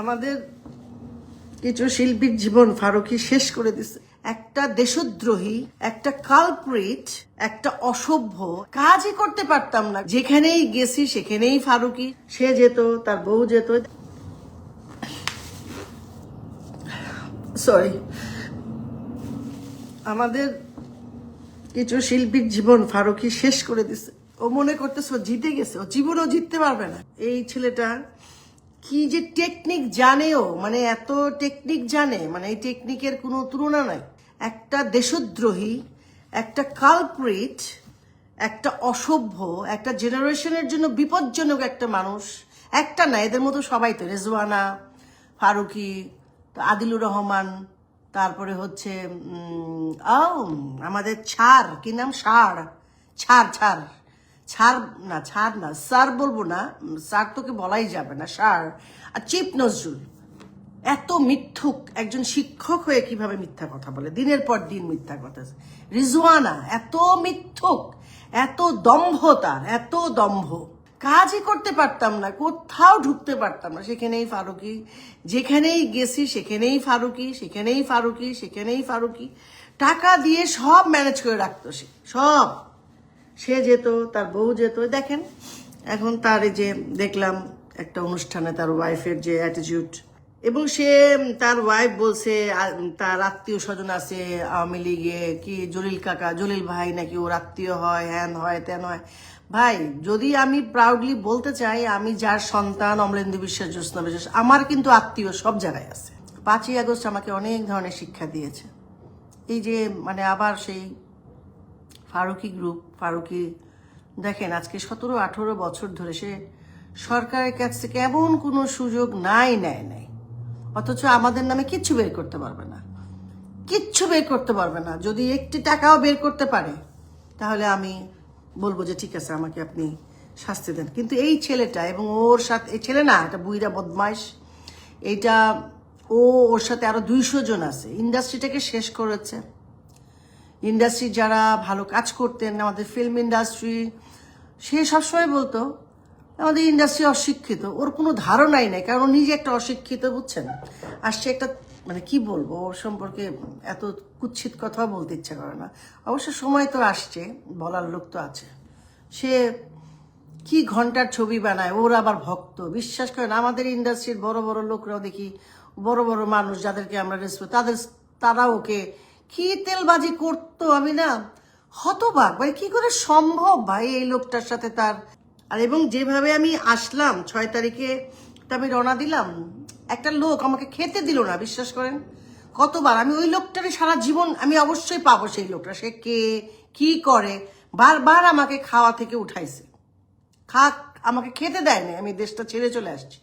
আমাদের কিছু শিল্পীর জীবন ফারুকী শেষ করে দিছে। একটা দেশদ্রোহী, একটা কালপ্রিট, একটা অসভ্য, কাজই করতে পারতাম না। যেখানেই গেছি সেখানেই ফারুকী, সে যেত, তার বউ যেত। সরি, আমাদের কিছু শিল্পীর জীবন ফারুকী শেষ করে দিছে। ও মনে করতেছে ও জিতে গেছে, ও জীবনেও জিততে পারবে না। এই ছেলেটা কি যে টেকনিক জানেও, মানে এত টেকনিক জানে, মানে এই টেকনিকের কোনো তুলনা নাই। একটা দেশদ্রোহী, একটা কালপ্রিট, একটা অসভ্য, একটা জেনারেশনের জন্য বিপজ্জনক একটা মানুষ। একটা না, এদের মতো সবাই তো, রেজওয়ানা, ফারুকী, আদিলুর রহমান, তারপরে হচ্ছে আমাদের ছাড়, কি নাম, ছাড় ছাড় ছাড় ছাড় না, ছাড় না, স্যার বলবো না, স্যার তোকে বলাই যাবে না, স্যার। আর চিফ নজরুল, এত মিথ্যুক একজন শিক্ষক হয়ে কিভাবে মিথ্যা কথা বলে, দিনের পর দিন মিথ্যা কথা। রিজওয়ানা এত মিথ্যুক, এত দম্ভ, তার এত দম্ভ, কাজই করতে পারতাম না, কোথাও ঢুকতে পারতাম না। সেখানেই ফারুকী, যেখানেই গেছি সেখানেই ফারুকী, সেখানেই ফারুকী, সেখানেই ফারুকী। টাকা দিয়ে সব ম্যানেজ করে রাখতো সে, সব। সে যেত, তার বউ যেত। দেখেন এখন তার এই যে দেখলাম একটা অনুষ্ঠানে তার ওয়াইফের যে অ্যাটিটিউড, এবং সে, তার ওয়াইফ বলছে তার আত্মীয় স্বজন আছে আওয়ামী লীগে, কি জলিল কাকা, জলিল ভাই নাকি ওর আত্মীয় হয়, হ্যান হয়, তেন হয়। ভাই, যদি আমি প্রাউডলি বলতে চাই, আমি যার সন্তান, অমলেন্দু বিশ্বাস, জ্যোৎস্না বিশ্বাস, আমার কিন্তু আত্মীয় সব জায়গায় আছে। 5ই আগস্ট আমাকে অনেক ধরনের শিক্ষা দিয়েছে। এই যে মানে আবার সেই ফারুকী গ্রুপ, ফারুকী দেখেন আজকে 17-18 বছর ধরে সে সরকারের কাছ থেকে এমন কোনো সুযোগ নেয় নাই, অথচ আমাদের নামে কিচ্ছু বের করতে পারবে না, কিচ্ছু বের করতে পারবে না। যদি একটি টাকাও বের করতে পারে তাহলে আমি বলবো যে ঠিক আছে, আমাকে আপনি শাস্তি দেন। কিন্তু এই ছেলেটা এবং ওর সাথে, এই ছেলে না, এটা বুইরা বদমাইশ, এইটা ওর সাথে আরো 200 জন আছে, ইন্ডাস্ট্রিটাকে শেষ করেছে। ইন্ডাস্ট্রি যারা ভালো কাজ করতেন, আমাদের ফিল্ম ইন্ডাস্ট্রি, সে সবসময় বলতো আমাদের ইন্ডাস্ট্রি অশিক্ষিত। ওর কোনো ধারণাই নেই, কারণ নিজে একটা অশিক্ষিত, বুঝছেন। আর সে একটা, মানে কি বলবো ওর সম্পর্কে, এত কুৎসিত কথাও বলতে ইচ্ছা করে না। অবশ্য সময় তো আসছে, বলার লোক তো আছে। সে কি ঘন্টার ছবি বানায়, ওর আবার ভক্ত, বিশ্বাস করেন। আমাদের ইন্ডাস্ট্রির বড় বড় লোকরাও দেখি, বড় বড় মানুষ যাদেরকে আমরা রেসপেক্ট, তারা ওকে কি তেলবাজি করতো, আমি না হতবাক, ভাই কি করে সম্ভব ভাই এই লোকটার সাথে তার। আর এবং যেভাবে আমি আসলাম 6 তারিখে, তো আমি রওনা দিলাম, একটা লোক আমাকে খেতে দিল না, বিশ্বাস করেন। কতবার আমি ওই লোকটারই সারা জীবন আমি অবশ্যই পাবো, সেই লোকটা সে কে, কি করে, বারবার আমাকে খাওয়া থেকে উঠাইছে, আমাকে খেতে দেয়নি, আমি দেশটা ছেড়ে চলে আসছি।